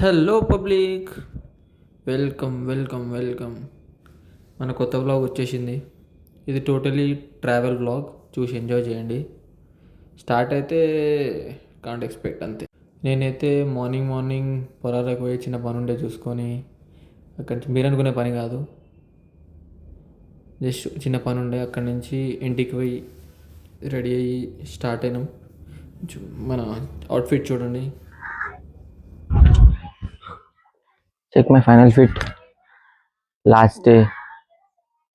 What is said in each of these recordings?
Hello public, welcome welcome welcome. మన కొత్త vlog వచ్చేసింది. ఇది టోటలీ ట్రావెల్ వ్లాగ్. చూసి ఎంజాయ్ చేయండి. స్టార్ట్ అయితే కాంట్ ఎక్స్పెక్ట్ అంతే. నేనైతే మార్నింగ్ పొలాలకు పోయి చిన్న పని ఉండే చూసుకొని, అక్కడి నుంచి మీరు అనుకునే పని కాదు, జస్ట్ చిన్న పని ఉండే అక్కడి నుంచి ఇంటికి పోయి రెడీ అయ్యి స్టార్ట్ అయినాం. మన అవుట్ఫిట్ చూడండి. Check my final fit. Last day,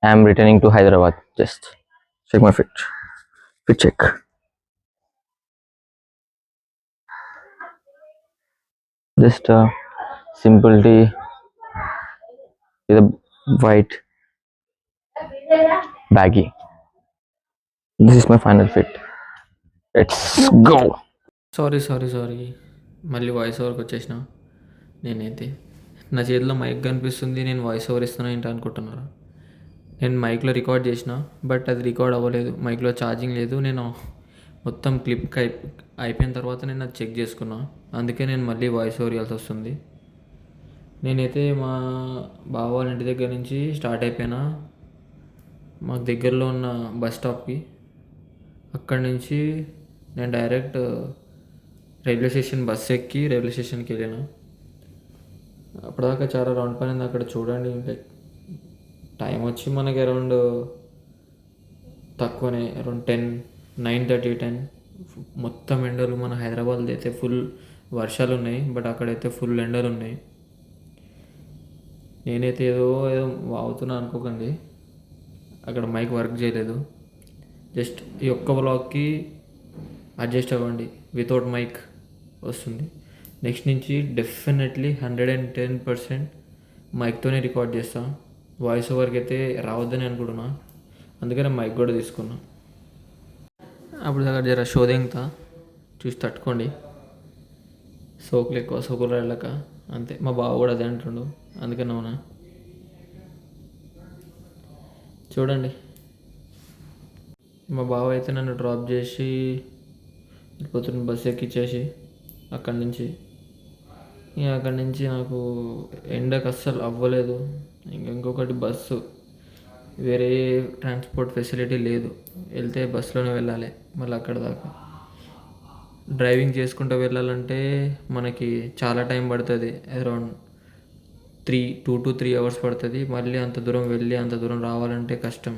I am returning to Hyderabad. Just check my fit. Fit check. Just a simple tee with a white baggy. This is my final fit. Let's go. Sorry, మళ్ళీ voice ఓవర్కి వచ్చేసిన. నేనైతే నా చేతిలో mic కనిపిస్తుంది, నేను voice over ఇస్తున్నా ఏంటి అనుకుంటున్నారా? నేను మైక్లో రికార్డ్ చేసిన, బట్ అది రికార్డ్ అవ్వలేదు. మైక్లో ఛార్జింగ్ లేదు. నేను మొత్తం క్లిప్ అయిపోయిన తర్వాత నేను అది చెక్ చేసుకున్నా. అందుకే నేను మళ్ళీ వాయిస్ ఓవర్ ఇవ్వాల్సి వస్తుంది. నేనైతే మా బావ వాళ్ళ ఇంటి దగ్గర నుంచి స్టార్ట్ అయిపోయినా మాకు దగ్గరలో ఉన్న బస్ స్టాప్కి. అక్కడి నుంచి నేను డైరెక్ట్ రైల్వే స్టేషన్ బస్ ఎక్కి రైల్వే స్టేషన్కి వెళ్ళాను. అప్పటిదాకా చాలా రౌండ్ పడింది అక్కడ చూడండి. లైక్ టైం వచ్చి మనకి అరౌండ్ తక్కువనే, అరౌండ్ 9:30 10. మొత్తం ఎండలు. మన హైదరాబాద్లో అయితే ఫుల్ వర్షాలు ఉన్నాయి, బట్ అక్కడైతే ఫుల్ ఎండలు ఉన్నాయి. నేనైతే ఏదో వాగుతున్నా అనుకోకండి, అక్కడ మైక్ వర్క్ చేయలేదు. జస్ట్ ఈ ఒక్క వ్లాగ్కి అడ్జస్ట్ అవ్వండి, వితౌట్ మైక్ వస్తుంది. నెక్స్ట్ నుంచి డెఫినెట్లీ 110% మైక్తోనే రికార్డ్ చేస్తాను. వాయిస్ ఓవర్కి అయితే రావద్దని అనుకుంటున్నా, అందుకనే మైక్ కూడా తీసుకున్నా. అప్పుడు దగ్గర జర షోదెంగుతా, చూసి తట్టుకోండి. సోకులు ఎక్కువ, సోకులు వెళ్ళక అంతే. మా బావ కూడా అదే అంటుండు, అందుకని అవునా. చూడండి, మా బావ అయితే నన్ను డ్రాప్ చేసి వెళ్ళిపోతున్న బస్సు ఎక్కిచ్చేసి అక్కడి నుంచి నాకు ఎండకు అస్సలు అవ్వలేదు. ఇంకొకటి బస్సు, వేరే ట్రాన్స్పోర్ట్ ఫెసిలిటీ లేదు. వెళ్తే బస్సులోనే వెళ్ళాలి మళ్ళీ అక్కడ దాకా. డ్రైవింగ్ చేసుకుంటూ వెళ్ళాలంటే మనకి చాలా టైం పడుతుంది, అరౌండ్ 2 to 3 hours పడుతుంది. మళ్ళీ అంత దూరం వెళ్ళి అంత దూరం రావాలంటే కష్టం.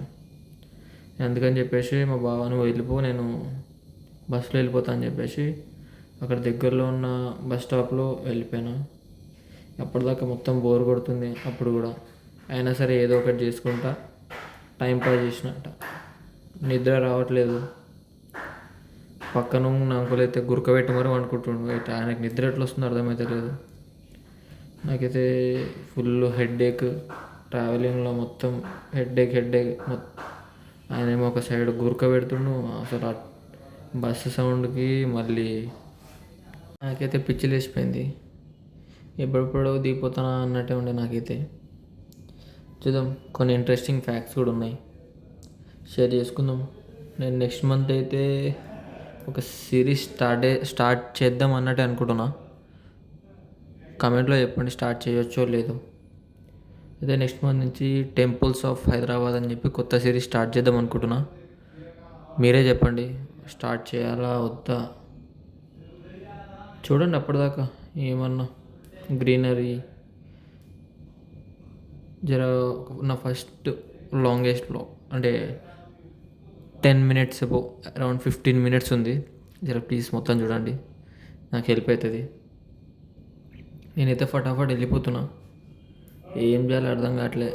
అందుకని చెప్పేసి మా బావను వెళ్ళిపో, నేను బస్సులో వెళ్ళిపోతా అని చెప్పేసి అక్కడ దగ్గరలో ఉన్న బస్ స్టాప్లో వెళ్ళిపోయాను. అప్పటిదాకా మొత్తం బోర్ కొడుతుంది అప్పుడు కూడా, అయినా సరే ఏదో ఒకటి చేసుకుంటా టైం పాస్ చేసినట్ట. నిద్ర రావట్లేదు. పక్కన ఉన్న అంకుల్ అయితే గురకబెట్టి మరీ అనుకుంటుండు. అయితే ఆయనకు నిద్ర ఎట్లా వస్తుందో అర్థమైతే లేదు. నాకైతే ఫుల్ హెడ్ఏక్, ట్రావెలింగ్లో మొత్తం హెడ్ఏక్. ఆయన ఏమో ఒక సైడ్ గురకబెడుతుండు. అసలు బస్సు సౌండ్కి మళ్ళీ నాకైతే పిచ్చి లేచిపోయింది. ఎప్పుడెప్పుడో దిగిపోతానా అన్నట్టే ఉండే నాకైతే. చూద్దాం, కొన్ని ఇంట్రెస్టింగ్ ఫ్యాక్ట్స్ కూడా ఉన్నాయి, షేర్ చేసుకుందాం. నేను నెక్స్ట్ మంత్ అయితే ఒక సిరీస్ స్టార్ట్ చేద్దాం అన్నట్టే అనుకుంటున్నా. కమెంట్లో చెప్పండి స్టార్ట్ చేయొచ్చో లేదో. అయితే నెక్స్ట్ మంత్ నుంచి టెంపుల్స్ ఆఫ్ హైదరాబాద్ అని చెప్పి కొత్త సిరీస్ స్టార్ట్ చేద్దాం అనుకుంటున్నా. మీరే చెప్పండి స్టార్ట్ చేయాలా వద్దా. చూడండి అప్పటిదాకా ఏమన్నా గ్రీనరీ జర. నా ఫస్ట్ లాంగెస్ట్ బ్లాగ్ అంటే 10 minutes అరౌండ్ 15 minutes ఉంది. జర ప్లీజ్ మొత్తం చూడండి, నాకు హెల్ప్ అవుతుంది. నేనైతే ఫటాఫట్ వెళ్ళిపోతున్నా, ఏం చేయాలో అర్థం కావట్లే.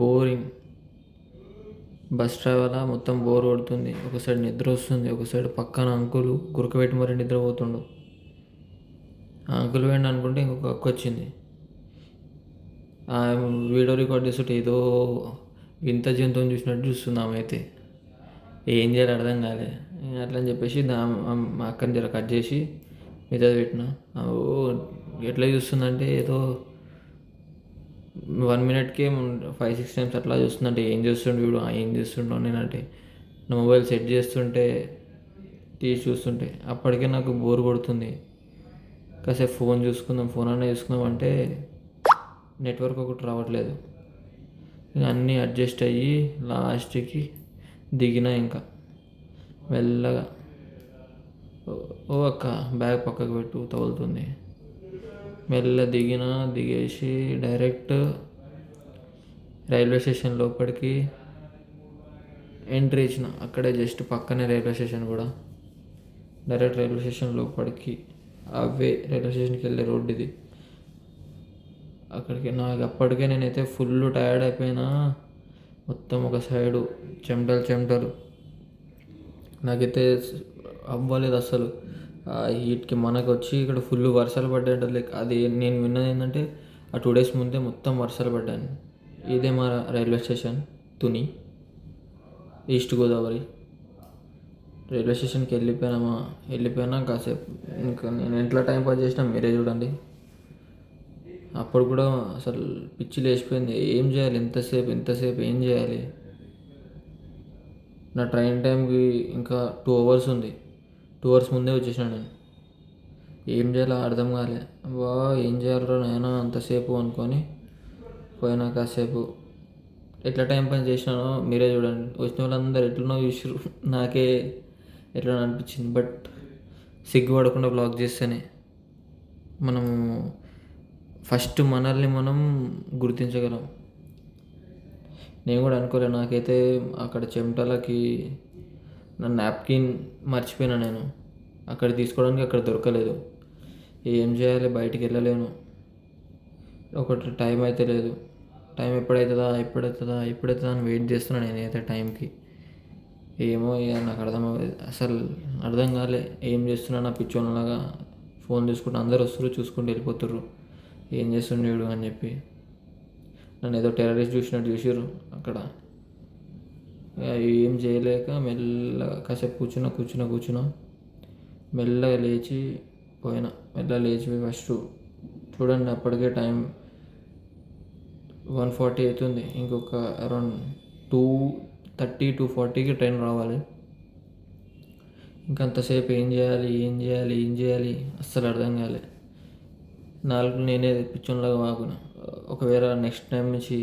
బోరింగ్ బస్ ట్రావెలా, మొత్తం బోర్ కొడుతుంది. ఒక సైడ్ నిద్ర వస్తుంది, ఒక సైడ్ పక్కన అంకులు గురకబెట్టి మరీ నిద్రపోతుండు. ఆ అంకుల్ వేయండి అనుకుంటే ఇంకొక అక్క వచ్చింది. వీడియో రికార్డ్ చేస్తుంటే ఏదో వింత జంతువుని చూసినట్టు చూస్తుంది ఆమె అయితే. ఏం చేయాలి అర్థం కాలే. అట్లా అని చెప్పేసి మా అక్కని జర కట్ చేసి మీద పెట్టిన. ఓ ఎట్లా చూస్తుందంటే ఏదో 1 minute 5-6 times అట్లా చూస్తుందంటే ఏం చేస్తుండే వీడు, ఏం చేస్తుండో. నేనంటే నా మొబైల్ సెట్ చేస్తుంటే తీసి చూస్తుంటే అప్పటికే నాకు బోర్ కొడుతుంది. కాసేపు ఫోన్ చూసుకుందాం, ఫోన్ అన్నా చూసుకుందాం అంటే నెట్వర్క్ ఒకటి రావట్లేదు. ఇంకా అన్నీ అడ్జస్ట్ అయ్యి లాస్ట్కి దిగిన. ఇంకా మెల్లగా ఓ అక్క బ్యాగ్ పక్కకు పెట్టు తగులుతుంది. మెల్ల దిగేసి డైరెక్ట్ రైల్వే స్టేషన్ లోపలికి ఎంట్రీ ఇచ్చిన. అక్కడే జస్ట్ పక్కనే రైల్వే స్టేషన్ కూడా. డైరెక్ట్ రైల్వే స్టేషన్ లోపలికి అవే రైల్వే స్టేషన్కి వెళ్ళే రోడ్డు ఇది. అక్కడికి నాకు అప్పటికే నేనైతే ఫుల్ టైర్డ్ అయిపోయినా. మొత్తం ఒక సైడు చెమటలు. నాకైతే అవ్వలేదు అసలు. ఆ హీట్కి మనకు వచ్చి ఇక్కడ ఫుల్ వర్షాలు పడ్డాయంట. లైక్ అది నేను విన్నది ఏంటంటే ఆ 2 days ముందే మొత్తం వర్షాలు పడ్డాయి. ఇదే మా railway station Tuni, east Godavari. Railway స్టేషన్కి వెళ్ళిపోయినా కాసేపు ఇంకా నేను ఎట్లా టైం పాస్ చేసినా మీరే చూడండి. అప్పుడు కూడా అసలు పిచ్చి లేచిపోయింది. ఏం చేయాలి, ఎంతసేపు ఏం చేయాలి. నా ట్రైన్ టైంకి ఇంకా 2 hours ఉంది. 2 hours ముందే వచ్చేసిన నేను. ఏం చేయాలో అర్థం కాలే. ఏం చేయాలరా నాయనా అంతసేపు అనుకొని పోయినా. కాసేపు ఎట్లా టైం పాస్ చేసినానో మీరే చూడండి. వచ్చిన వాళ్ళందరూ ఎట్లనో చూసారు. నాకే ఎట్లా అనిపించింది. బట్ సిగ్గుపడకుండా బ్లాగ్ చేస్తేనే మనము ఫస్ట్ మనల్ని మనం గుర్తించగలం. నేను కూడా అనుకోలే. నాకైతే అక్కడ చెమటలకి నా నాప్కిన్ మర్చిపోయినా నేను. అక్కడ తీసుకోవడానికి అక్కడ దొరకలేదు. ఏం చేయాలి, బయటికి వెళ్ళలేను. ఒకటి టైం అయితే లేదు. టైం ఎప్పుడవుతుందా అని వెయిట్ చేస్తున్నాను నేనైతే టైంకి. ఏమో ఇక నాకు అసలు అర్థం కాలే ఏం చేస్తున్నా. నా పిచ్చోన్లాగా ఫోన్ చూసుకుంటూ అందరు వస్తారు, చూసుకుంటూ వెళ్ళిపోతుర్రు. ఏం చేస్తుండేడు అని చెప్పి నన్ను ఏదో టెర్రరిస్ట్ చూసినట్టు చూసిర్రు అక్కడ. ఏం చేయలేక మెల్లగా కాసేపు కూర్చున్నా. మెల్లగా లేచి ఫస్ట్ చూడండి అప్పటికే టైం 1:40 అవుతుంది. ఇంకొక అరౌండ్ 2:30 2:40కి ట్రైన్ రావాలి. ఇంకంతసేపు ఏం చేయాలి అస్సలు అర్థం కాలే. నేనే పిచ్చోన్లాగా వాగున. ఒకవేళ నెక్స్ట్ టైం నుంచి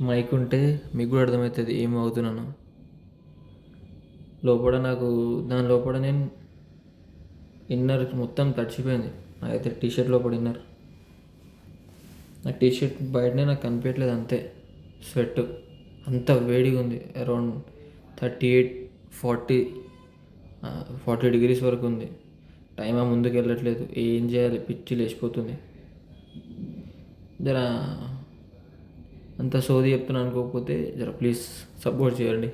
మైక్ ఉంటే మీకు కూడా అర్థమవుతుంది ఏమవుతున్నాను. దాని లోపల నేను ఇన్నర్ మొత్తం తడిచిపోయింది. నాకైతే టీషర్ట్ లోపల ఇన్నర్. నా టీషర్ట్ బయటనే నాకు కనిపించట్లేదు. అంతే స్వెట్ అంత వేడిగా ఉంది. అరౌండ్ 38 40 degrees వరకు ఉంది. టైం ముందుకు వెళ్ళట్లేదు. ఏం చేయాలి, పిచ్చి లేచిపోతుంది. జర అంత సోది చెప్తున్నా అనుకోకపోతే జర ప్లీజ్ సపోర్ట్ చేయండి.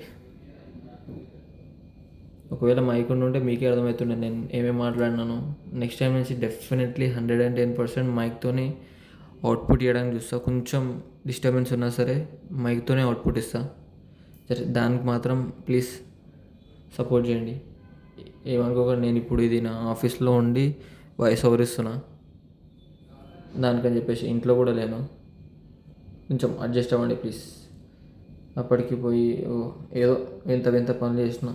ఒకవేళ మైక్ ఉంటే మీకే అర్థమవుతుండే నేను ఏమేమి మాట్లాడినాను. నెక్స్ట్ టైం నుంచి డెఫినెట్లీ 110% మైక్తోనే అవుట్పుట్ ఇవ్వడానికి చూస్తా. కొంచెం డిస్టర్బెన్స్ ఉన్నా సరే మైక్తోనే అవుట్పుట్ ఇస్తా. సరే దానికి మాత్రం ప్లీజ్ సపోర్ట్ చేయండి. ఏమనుకోకండి, నేను ఇప్పుడు ఇది నా ఆఫీస్లో ఉండి వాయిస్ ఓవర్ ఇస్తున్నా. దానికని చెప్పేసి ఇంట్లో కూడా లేను. కొంచెం అడ్జస్ట్ అవ్వండి ప్లీజ్. అప్పటికి పోయి ఏదో వింత పనులు చేసిన,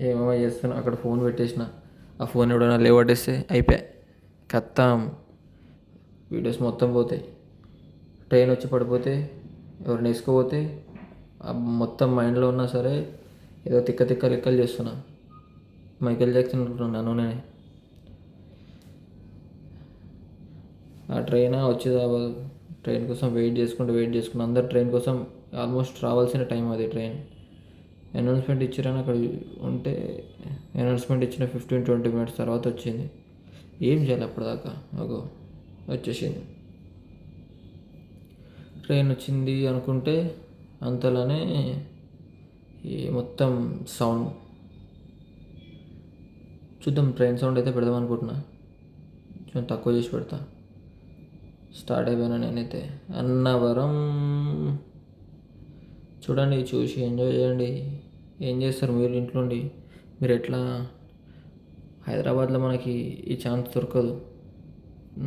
ఏమేమో చేస్తున్నా. అక్కడ ఫోన్ పెట్టేసిన. ఆ ఫోన్ ఎవడైనా లేవట్టేస్తే అయిపోయా, ఖతం. వీడియోస్ మొత్తం పోతాయి. ట్రైన్ వచ్చి పడిపోతే, ఎవరిని వేసుకోపోతే మొత్తం మైండ్లో ఉన్నా సరే ఏదో తిక్క లెక్కలు చేస్తున్నా. మైకేల్ జాక్సన్ అనుకుంటున్నాను నేనే. ఆ ట్రైన్ వచ్చేది ట్రైన్ కోసం వెయిట్ చేసుకుంటూ అందరు ట్రైన్ కోసం ఆల్మోస్ట్ రావాల్సిన టైం అది. ట్రైన్ అనౌన్స్మెంట్ ఇచ్చారని అక్కడ ఉంటే అనౌన్స్మెంట్ ఇచ్చిన 15-20 minutes తర్వాత వచ్చింది. ఏం చేయాలి అప్పటిదాకా? వచ్చేసింది. ట్రైన్ వచ్చింది అనుకుంటే అంతలోనే ఈ మొత్తం సౌండ్ చూద్దాం. ట్రైన్ సౌండ్ అయితే పెడదాం అనుకుంటున్నా. కొంచెం తక్కువ చేసి పెడతా. స్టార్ట్ అయిపోయినా నేనైతే. అన్నవరం చూడండి, చూసి ఎంజాయ్ చేయండి. ఏం చేస్తారు మీరు ఇంట్లో ఉండి? మీరు ఎట్లా? హైదరాబాద్లో మనకి ఈ ఛాన్స్ దొరకదు.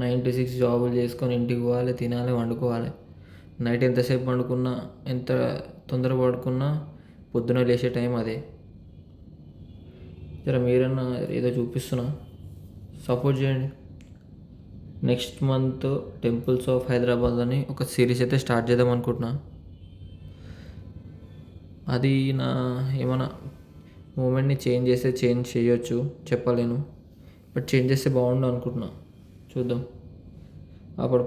9 to 6 జాబులు చేసుకొని ఇంటికి పోవాలి, తినాలి, వండుకోవాలి. నైట్ ఎంతసేపు వండుకున్నా, ఎంత తొందర పడుకున్నా పొద్దున లేచే టైం అదే. జర మీరన్నా ఏదో చూపిస్తున్నా, సపోర్ట్ చేయండి. Next month temples of Hyderabad అని ఒక సిరీస్ అయితే స్టార్ట్ చేద్దాం అనుకుంటున్నా. అది నా ఏమైనా మూమెంట్ని చేంజ్ చేయొచ్చు, చెప్పలేను. బట్ చేంజ్ చేస్తే బాగుండు అనుకుంటున్నా. చూద్దాం. అప్పుడు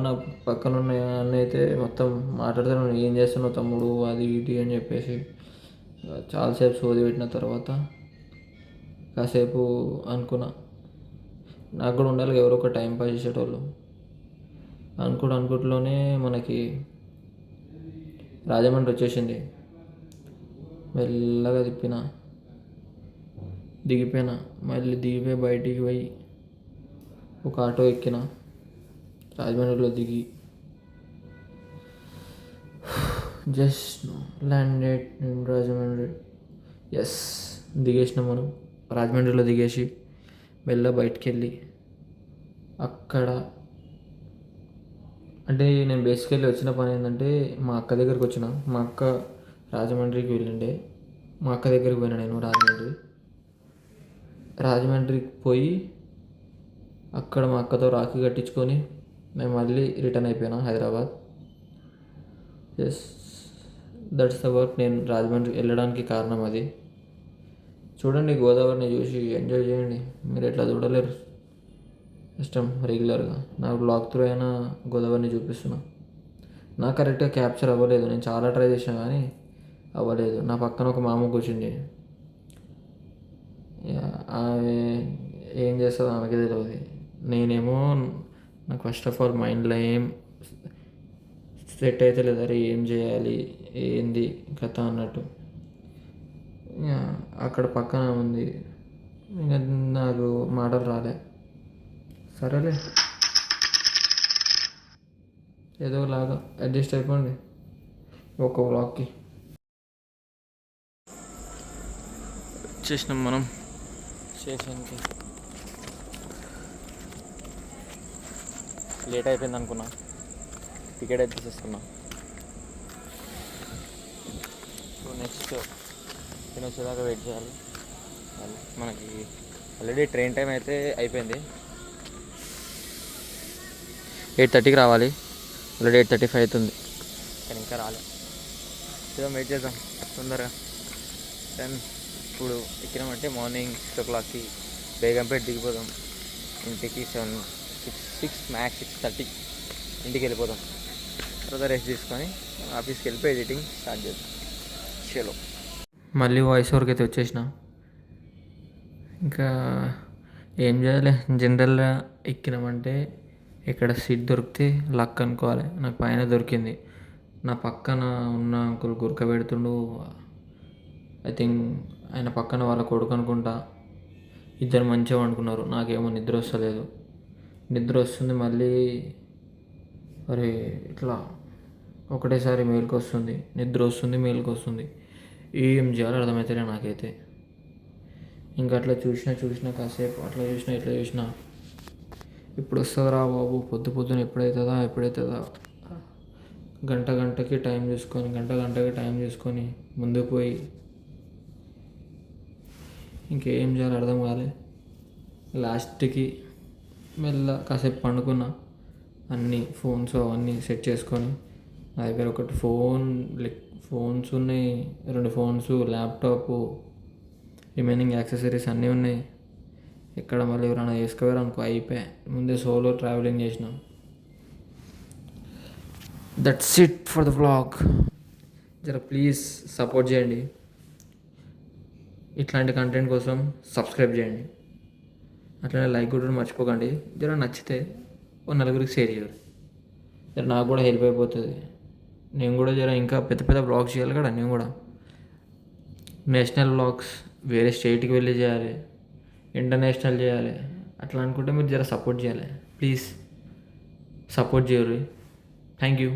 నా పక్కన ఉన్న అన్న అయితే మొత్తం మాట్లాడుతున్నాను, ఏం చేస్తున్నావు తమ్ముడు అది ఇది అని చెప్పేసి. చాలాసేపు సోది పెట్టిన తర్వాత కాసేపు అనుకున్నా, నాకు కూడా ఉండాలి ఎవరో ఒక టైం పాస్ చేసేటోళ్ళు. అనుకుంటూనే మనకి రాజమండ్రి వచ్చేసింది. మెల్లగా దిగిపోయినా. మళ్ళీ దిగిపోయి బయటికి పోయి ఒక ఆటో ఎక్కిన. రాజమండ్రిలో దిగి just landed in Rajahmundry. Yes, దిగేసినాం మనం. రాజమండ్రిలో దిగేసి బయటికి వెళ్ళి అక్కడ అంటే నేను బేసికల్లీ వచ్చిన పని ఏంటంటే మా అక్క దగ్గరికి వచ్చిన. మా అక్క రాజమండ్రికి వెళ్ళిండే. మా అక్క దగ్గరికి పోయినా నేను రాజమండ్రికి పోయి అక్కడ మా అక్కతో రాఖీ కట్టించుకొని మేము మళ్ళీ రిటర్న్ అయిపోయినా Hyderabad. Yes, that's the work. నేను రాజమండ్రి వెళ్ళడానికి కారణం అది. చూడండి, గోదావరిని చూసి ఎంజాయ్ చేయండి. మీరు ఎట్లా చూడలేరు ఇష్టం రెగ్యులర్గా. నా బ్లాగ్ త్రూ అయినా గోదావరిని చూపిస్తున్నా. నాకు కరెక్ట్గా క్యాప్చర్ అవ్వలేదు. నేను చాలా ట్రై చేసాను కానీ అవ్వలేదు. నా పక్కన ఒక మామ కూర్చుంది. ఆమె ఏం చేస్తుందో ఆమెకే తెలియదు. నేనేమో నాకు ఫస్ట్ ఆఫ్ ఆల్ మైండ్లో ఏం సెట్ అయితే లేదు. అరే ఏం చేయాలి, ఏంది కథ అన్నట్టు. అక్కడ పక్కన ఉంది. ఇంకా నాకు మాటలు రాలే. సరేలే, ఏదోలాగా అడ్జస్ట్ అయిపోండి ఒక వ్లాగ్కి. వచ్చేసినాం మనం స్టేషన్కి. లేట్ అయిపోయింది అనుకున్నా. టికెట్ అయితే తీసేసుకున్నా. సో నెక్స్ట్ నేను వచ్చేదాకా వెయిట్ చేయాలి. మనకి ఆల్రెడీ ట్రైన్ టైం అయితే అయిపోయింది. 8:30కి రావాలి. ఆల్రెడీ 8:35 అవుతుంది కానీ ఇంకా రాలే. చూద్దాం, వెయిట్ చేద్దాం తొందరగా. దెన్ ఇప్పుడు ఎక్కినామంటే మార్నింగ్ 6 o'clockకి బేగంపేట దిగిపోదాం. ఇంటికి 6 మ్యాక్స్ 6:30 ఇంటికి వెళ్ళిపోదాం. తర్వాత రెస్ట్ తీసుకొని ఆఫీస్కి వెళ్ళిపోయి ఎడిటింగ్ స్టార్ట్ చేద్దాం. చలో, మళ్ళీ వాయిస్ ఓవర్కి అయితే వచ్చేసిన. ఇంకా ఏం చేయాలి, జనరల్గా ఎక్కినామంటే ఇక్కడ సీట్ దొరికితే లక్ అనుకోవాలి. నాకు పైన దొరికింది. నా పక్కన ఉన్న అంకుల్ గురక పెడుతుండు. ఐ థింక్ ఆయన పక్కన వాళ్ళ కొడుకు అనుకుంటా. ఇద్దరు మంచిగా అనుకున్నారు. నాకేమో నిద్ర వస్తలేదు. నిద్ర వస్తుంది మళ్ళీ. అరే ఇట్లా ఒకటేసారి మేలుకు వస్తుంది, నిద్ర వస్తుంది, మేలుకు వస్తుంది. ఏం చేయాలో అర్థమవుతలే నాకైతే. ఇంకా అట్లా చూసినా కాసేపు అట్లా ఇట్లా చూసినా. ఇప్పుడు వస్తుందిరా బాబు, పొద్దున ఎప్పుడవుతుందా. గంటకి టైం చూసుకొని ముందుకు పోయి ఇంకేం చేయాలో అర్థం కాలే. లాస్ట్కి మెల్ల కాసేపు పండుకున్నా. అన్నీ ఫోన్స్ అవన్నీ సెట్ చేసుకొని, నా దగ్గర ఒకటి ఫోన్స్ ఉన్నాయి, 2 ఫోన్స్, ల్యాప్టాప్, రిమైనింగ్ యాక్సెసరీస్ అన్నీ ఉన్నాయి. ఎక్కడ మళ్ళీ ఎవరైనా వేసుకోవారు అనుకో అయిపోయా. ముందే సోలో ట్రావెలింగ్ చేసినాం. That's it for the vlog. జర ప్లీజ్ సపోర్ట్ చేయండి. ఇట్లాంటి కంటెంట్ కోసం సబ్స్క్రైబ్ చేయండి. అట్లనే లైక్ కూడా మర్చిపోకండి. జర నచ్చితే ఓ నలుగురికి షేర్ చేయాలి. జర నాకు కూడా హెల్ప్ అయిపోతుంది. నేను కూడా జర ఇంకా పెద్ద వ్లాగ్స్ చేయాలి కదా. నేను కూడా నేషనల్ వ్లాగ్స్ వేరే స్టేట్కి వెళ్ళి చేయాలి, ఇంటర్నేషనల్ చేయాలి. అట్లా అనుకుంటే మీరు జర సపోర్ట్ చేయాలి. ప్లీజ్ సపోర్ట్ చేయరు. Thank you.